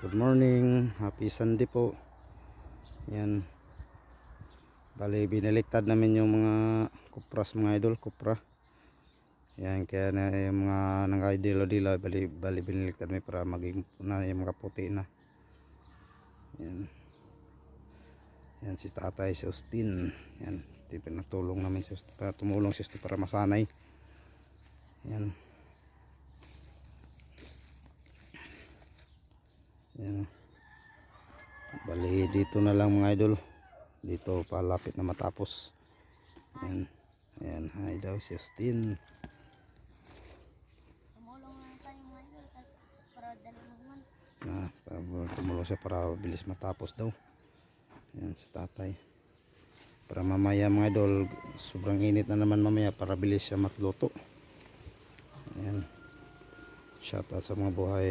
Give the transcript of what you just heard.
Good morning, happy Sunday po. Yan. Bali binaliktad namin yung mga kupras mga idol, kupra. Yan, kaya na yung mga nang-idilo-dilo bali binaliktad namin para maging na yung mga puti na. Yan. Yan si Tatay si Austin. Yan, pinatulong namin si Austin para tumulong si Austin para masanay. Yan. Yan. Bali dito na lang mga idol. Dito palapit na matapos. Yan. Yan, hi daw si Austin. Tumulong lang tayo mga idol para dali naman. Tumulong siya para bilis matapos daw. Yan si Tatay. Para mamaya mga idol, sobrang init na naman mamaya para bilis siya matluto. Yan. Shout out sa mga buhay